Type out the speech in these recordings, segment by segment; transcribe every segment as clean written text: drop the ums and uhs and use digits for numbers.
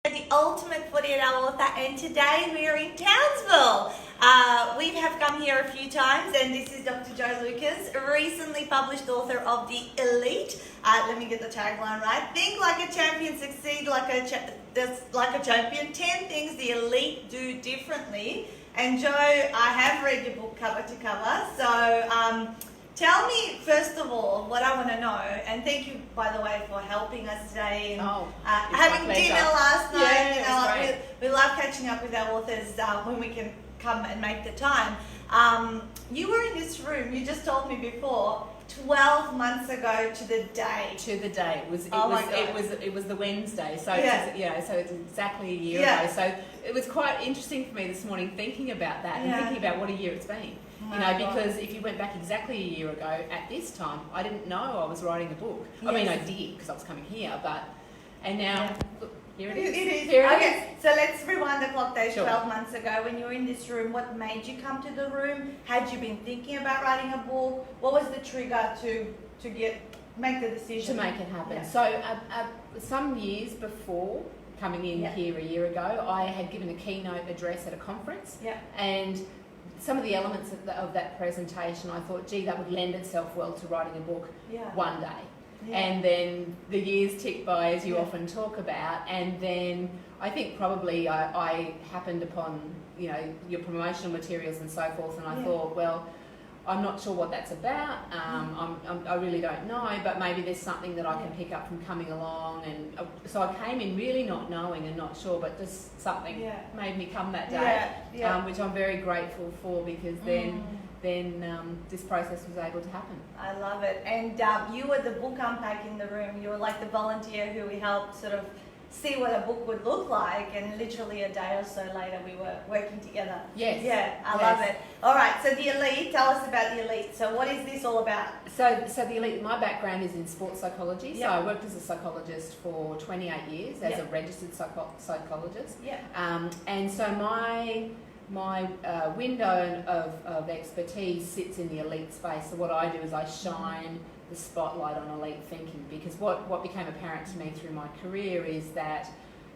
The Ultimate 48 Hour Author, and today we are in Townsville. We have come here a few times, and this is Dr. Jo Lucas, recently published author of The Elite. Let me get the tagline right. Think like a champion, succeed like a champion. 10 things the elite do differently. And Jo, I have read your book cover to cover, so tell me, first of all, what I want to know, and thank you, by the way, for helping us today and having dinner last night. Yeah, we love catching up with our authors when we can come and make the time. You were in this room, you just told me before, 12 months ago to the day. It was the Wednesday, so so it's exactly a year ago. So it was quite interesting for me this morning thinking about that and thinking about what a year it's been. Because if you went back exactly a year ago at this time, I didn't know I was writing a book. Yes. I mean, I did because I was coming here, and now, look, here it is. Okay, so let's rewind the clock days. 12 months ago when you were in this room. What made you come to the room? Had you been thinking about writing a book? What was the trigger to make the decision? To make it happen. Yeah. So some years before coming in here a year ago, I had given a keynote address at a conference, and some of the elements of that presentation, I thought, gee, that would lend itself well to writing a book one day. And then the years ticked by, as you often talk about, and then I think probably I happened upon, your promotional materials and so forth, and I thought, well, I'm not sure what that's about. I really don't know, but maybe there's something that I can pick up from coming along. And so I came in really not knowing and not sure, but just something made me come that day, which I'm very grateful for, because then this process was able to happen. I love it. And you were the book unpack in the room. You were like the volunteer who we helped sort of see what a book would look like, and literally a day or so later we were working together. Yes. Yeah, I love it. All right, so The Elite, tell us about The Elite. So what is this all about? So The Elite, my background is in sports psychology. So I worked as a psychologist for 28 years as a registered psychologist. And so my window of expertise sits in the elite space. So what I do is I shine the spotlight on elite thinking, because what became apparent to me through my career is that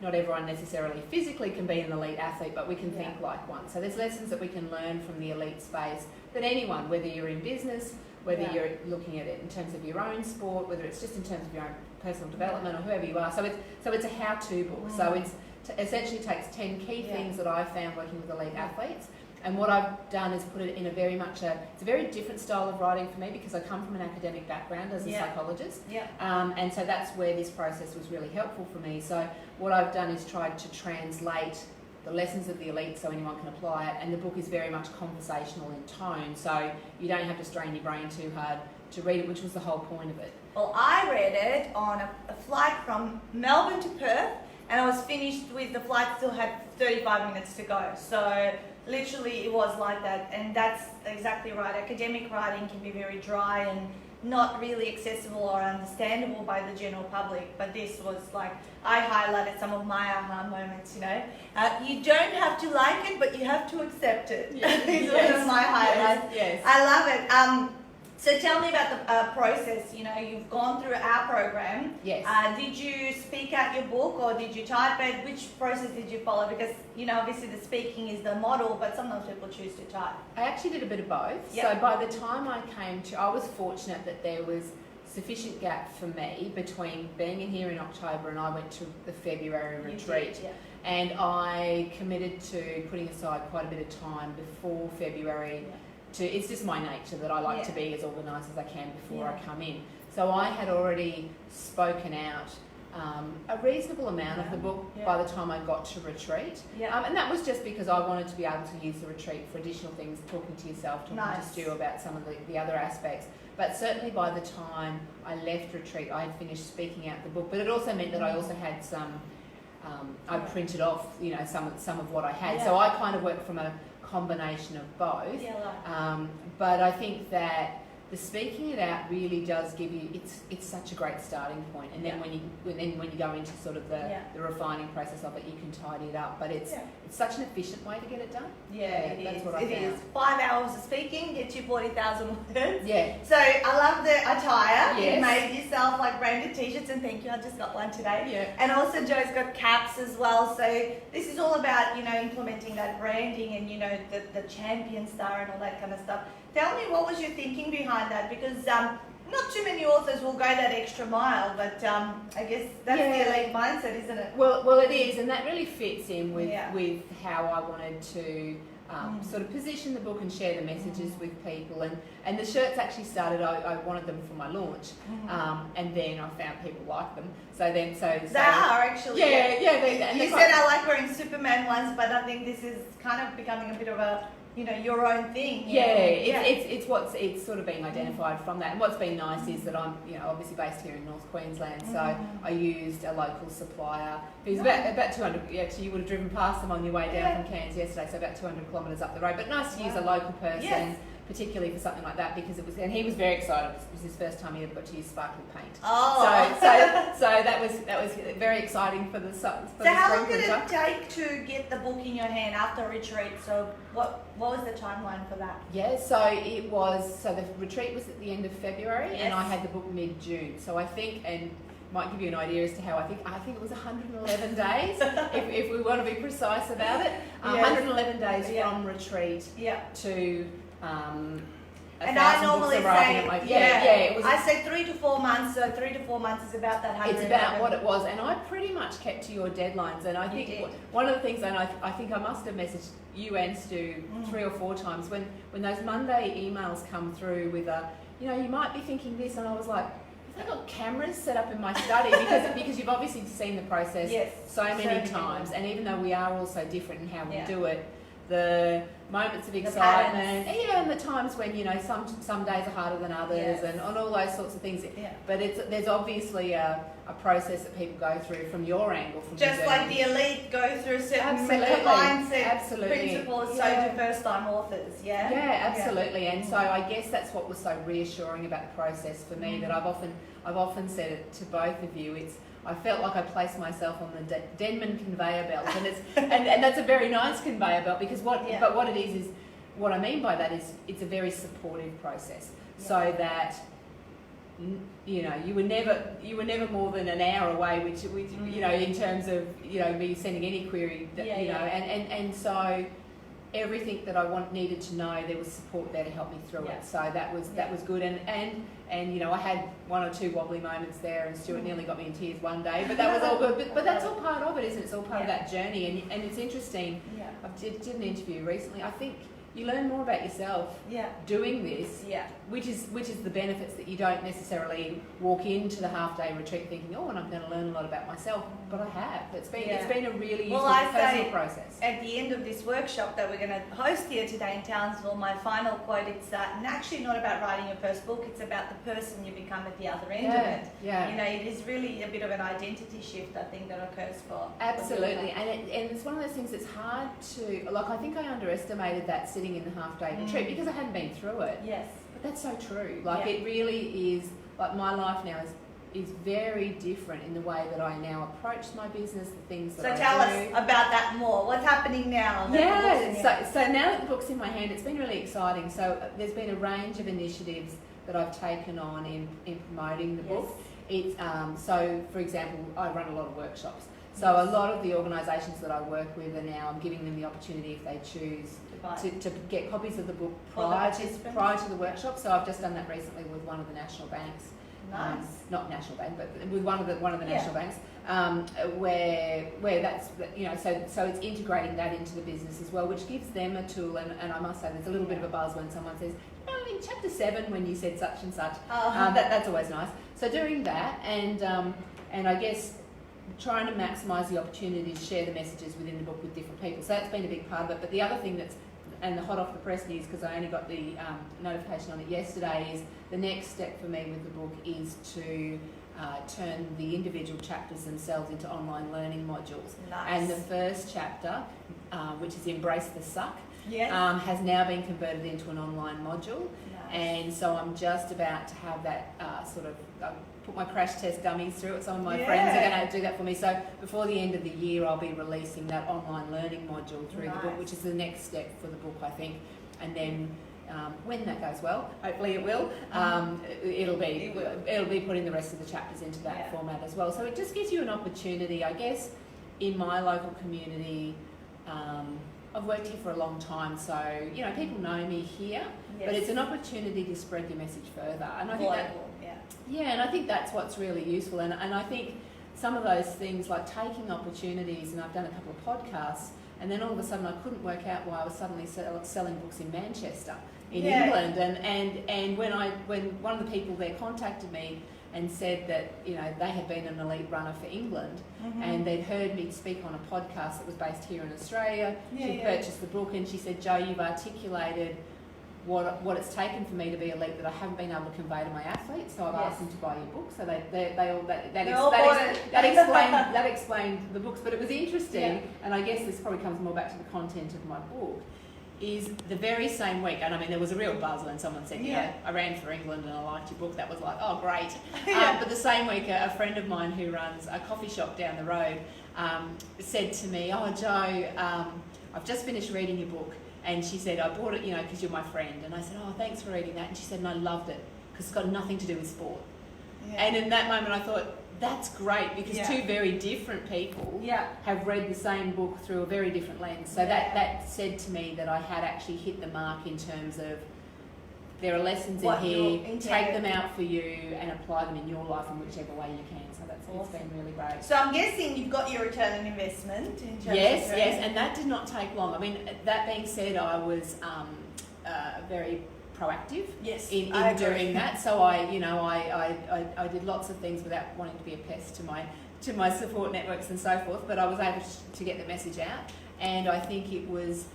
not everyone necessarily physically can be an elite athlete, but we can think like one. So there's lessons that we can learn from the elite space that anyone, whether you're in business, whether you're looking at it in terms of your own sport, whether it's just in terms of your own personal development or whoever you are. So it's a how-to book. So it's essentially takes 10 key things that I've found working with elite athletes. And what I've done is put it in it's a very different style of writing for me, because I come from an academic background as a psychologist. And so that's where this process was really helpful for me. So what I've done is tried to translate the lessons of the elite so anyone can apply it. And the book is very much conversational in tone, so you don't have to strain your brain too hard to read it, which was the whole point of it. Well, I read it on a flight from Melbourne to Perth, and I was finished with the flight, still had 35 minutes to go. So literally it was like that, and that's exactly right. Academic writing can be very dry and not really accessible or understandable by the general public, but this was like, I highlighted some of my aha moments, You don't have to like it, but you have to accept it. These are one of my highlights. Yes. I love it. So tell me about the process. You've gone through our program. Yes. Did you speak out your book, or did you type it? Which process did you follow? Because, obviously the speaking is the model, but sometimes people choose to type. I actually did a bit of both. So by the time I was fortunate that there was sufficient gap for me between being in here in October and I went to the February retreat. And I committed to putting aside quite a bit of time before February. It's just my nature that I like to be as organised as I can before I come in. So I had already spoken out a reasonable amount of the book by the time I got to retreat. And that was just because I wanted to be able to use the retreat for additional things, talking to yourself, talking to Stu about some of the other aspects. But certainly by the time I left retreat, I had finished speaking out the book. But it also meant that I also had some, I printed off, some of what I had. So I kind of worked from a combination of both. But I think that the speaking it out really does give you, it's such a great starting point. And then when you go into sort of the refining process of it, you can tidy it up. But it's such an efficient way to get it done. That's what I found. It is. 5 hours of speaking gets you 40,000 words. Yeah. So I love the attire. Yes. You made yourself like branded t-shirts, and thank you, I just got one today. Yeah. And also Jo's got caps as well. So this is all about, you know, implementing that branding and, you know, the champion star and all that kind of stuff. Tell me, what was your thinking behind that? Because not too many authors will go that extra mile, but I guess that's the elite mindset, isn't it? Well, it is, and that really fits in with how I wanted to sort of position the book and share the messages with people. And the shirts actually started, I wanted them for my launch, and then I found people like them. So they are actually. And you said I like wearing Superman ones, but I think this is kind of becoming a bit of a, you know, your own thing. It's sort of being identified from that. And what's been nice is that I'm, you know, obviously based here in North Queensland, so I used a local supplier who's about 200. Actually, you would have driven past them on your way down from Cairns yesterday, so about 200 kilometres up the road. But nice to use a local person. Particularly for something like that, because it was, and he was very excited. It was his first time he ever got to use sparkling paint. So that was very exciting for the So how long did it take to get the book in your hand after a retreat? So what was the timeline for that? So the retreat was at the end of February, and I had the book mid-June. So I think, and might give you an idea as to how I think it was 111 days, if we want to be precise about it. 111 days from retreat to. And I normally say, it was. I say 3 to 4 months. So 3 to 4 months is about that 100. It's about what it was, and I pretty much kept to your deadlines. And I think one of the things, and I think I must have messaged you and Stu 3 or 4 times when those Monday emails come through with you might be thinking this, and I was like, I've got cameras set up in my study because you've obviously seen the process so many times, and even though we are all so different in how we do it. The moments of excitement, and the times when some days are harder than others, and on all those sorts of things. But there's obviously a process that people go through from your angle, from just like the elite go through certain mindset principles. So do first-time authors. Absolutely. And so I guess that's what was so reassuring about the process for me. That I've often said it to both of you. I felt like I placed myself on the Denman conveyor belt, and that's a very nice conveyor belt, because what it is what I mean by that is it's a very supportive process, so that you were never more than an hour away, which in terms of me sending any query, and so everything that I needed to know, there was support there to help me through it. So that was good, and I had 1 or 2 wobbly moments there, and Stuart nearly got me in tears one day, but that was all good. But that's all part of it, isn't it? It's all part of that journey, and it's interesting. I did an interview recently. I think you learn more about yourself doing this, which is the benefits that you don't necessarily walk into the half-day retreat thinking, and I'm going to learn a lot about myself, but I have. It's been a really useful personal process. At the end of this workshop that we're going to host here today in Townsville, my final quote, it's actually not about writing your first book, it's about the person you become at the other end of it. It is really a bit of an identity shift, I think, that occurs for absolutely, and it's one of those things that's hard to, I think I underestimated that sitting in the half-day retreat because I hadn't been through it. But that's so true. It really is, my life now is very different in the way that I now approach my business, the things that I do. So tell us about that more. What's happening now? So now that the book's in my hand, it's been really exciting. So there's been a range of initiatives that I've taken on in promoting the book. It's so, for example, I run a lot of workshops. So a lot of the organisations that I work with are now, I'm giving them the opportunity, if they choose, to get copies of the book prior to the workshop. So I've just done that recently with one of the national banks. Not National Bank, but with one of the national banks, where that's so it's integrating that into the business as well, which gives them a tool. And I must say, there's a little bit of a buzz when someone says, in chapter 7 when you said such and such. That's always nice. So doing that, and I guess trying to maximise the opportunity to share the messages within the book with different people. So that's been a big part of it. But the other thing and the hot off the press news, because I only got the notification on it yesterday, is the next step for me with the book is to turn the individual chapters themselves into online learning modules. And the first chapter, which is Embrace the Suck, has now been converted into an online module. And so I'm just about to have that put my crash test dummies through it. Some of my friends are going to do that for me. So before the end of the year, I'll be releasing that online learning module through the book, which is the next step for the book, I think. And then when that goes well, hopefully it will, it'll be putting the rest of the chapters into that format as well. So it just gives you an opportunity, I guess, in my local community. I've worked here for a long time, so people know me here, but it's an opportunity to spread your message further. And I think and I think that's what's really useful. And I think some of those things, like taking opportunities, and I've done a couple of podcasts, and then all of a sudden I couldn't work out why I was suddenly selling books in Manchester, in England, and when one of the people there contacted me and said that they had been an elite runner for England, and they'd heard me speak on a podcast that was based here in Australia. She purchased the book, and she said, "Jo, you've articulated what it's taken for me to be elite that I haven't been able to convey to my athletes, so I've asked them to buy your book." So that explained the books. But it was interesting, and I guess this probably comes more back to the content of my book, is the very same week, and I mean there was a real buzz when someone said, I ran for England and I liked your book. That was like, oh great. But the same week, a friend of mine who runs a coffee shop down the road said to me, "Oh Jo, I've just finished reading your book." And she said, "I bought it, because you're my friend." And I said, "Oh, thanks for reading that." And she said, "And I loved it because it's got nothing to do with sport." And in that moment I thought, that's great, because two very different people have read the same book through a very different lens. So that said to me that I had actually hit the mark in terms of there are lessons in here, take them out for you and apply them in your life in whichever way you can. So that's It's been really great. So I'm guessing you've got your return on investment in terms yes, and that did not take long. I mean, that being said, I was very proactive in doing that. So I did lots of things without wanting to be a pest to my support networks and so forth. But I was able to get the message out, and I think it was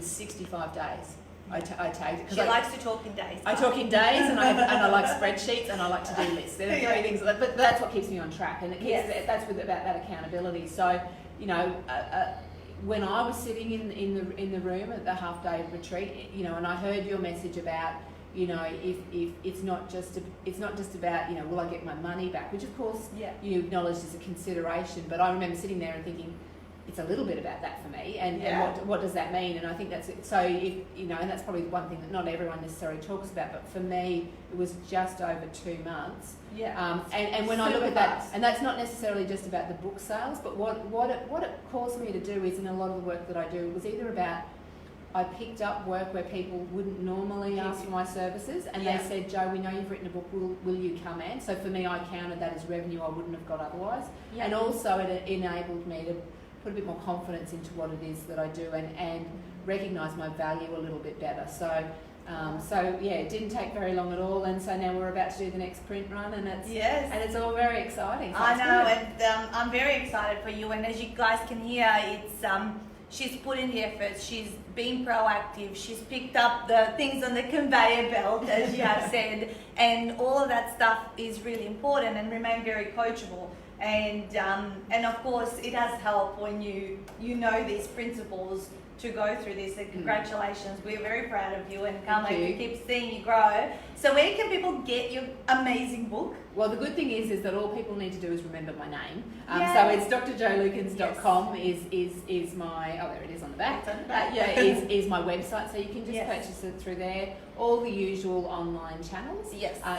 65 days. I take She likes to talk in days. I talk in days, and I like spreadsheets, and I like to do lists. There are three things, but that's what keeps me on track, and that's about that accountability. So, when I was sitting in the room at the half day retreat, and I heard your message about, if it's not just about, will I get my money back, which of course you acknowledged as a consideration, but I remember sitting there and thinking, it's a little bit about that for me, and what does that mean? And I think that's it. So and that's probably one thing that not everyone necessarily talks about, but for me it was just over 2 months. And when I look at that, and that's not necessarily just about the book sales, but what it caused me to do is, in a lot of the work that I do, was either about, I picked up work where people wouldn't normally ask for my services, and they said, "Jo, we know you've written a book, will you come in?" So for me, I counted that as revenue I wouldn't have got otherwise. And also it enabled me to put a bit more confidence into what it is that I do, and recognise my value a little bit better. So it didn't take very long at all, and so now we're about to do the next print run, and it's all very exciting. So I know, and I'm very excited for you. And as you guys can hear, it's she's put in the effort. She's been proactive. She's picked up the things on the conveyor belt, as you have said, and all of that stuff is really important, and remain very coachable. And of course, it does help when you know these principles to go through this. And congratulations, we're very proud of you, and can't wait to keep seeing you grow. So where can people get your amazing book? Well, the good thing is that all people need to do is remember my name. So it's drjolukens.com is my, there it is on the back. Is my website, so you can just purchase it through there. All the usual online channels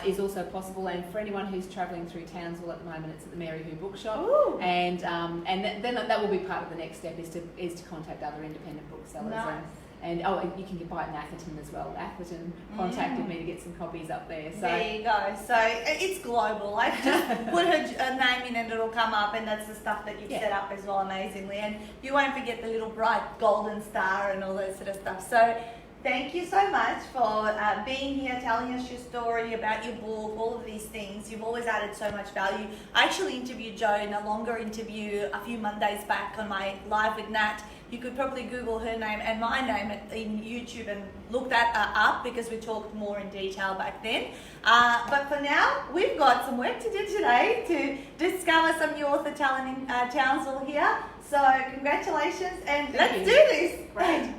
is also possible, and for anyone who's travelling through Townsville at the moment, it's at the Mary Who Bookshop. Ooh. And then that will be part of the next step, is to contact other independent booksellers. Nice. And you can buy it in Atherton as well. Atherton contacted me to get some copies up there. So there you go. So it's global. I just put her name in and it'll come up, and that's the stuff that you've set up as well, amazingly. And you won't forget the little bright golden star and all that sort of stuff. So thank you so much for being here, telling us your story about your book, all of these things. You've always added so much value. I actually interviewed Jo in a longer interview a few Mondays back on my Live with Nat. You could probably Google her name and my name in YouTube and look that up, because we talked more in detail back then. But for now, we've got some work to do today to discover some new author talent in Townsville here. So congratulations, and let's do this. Great.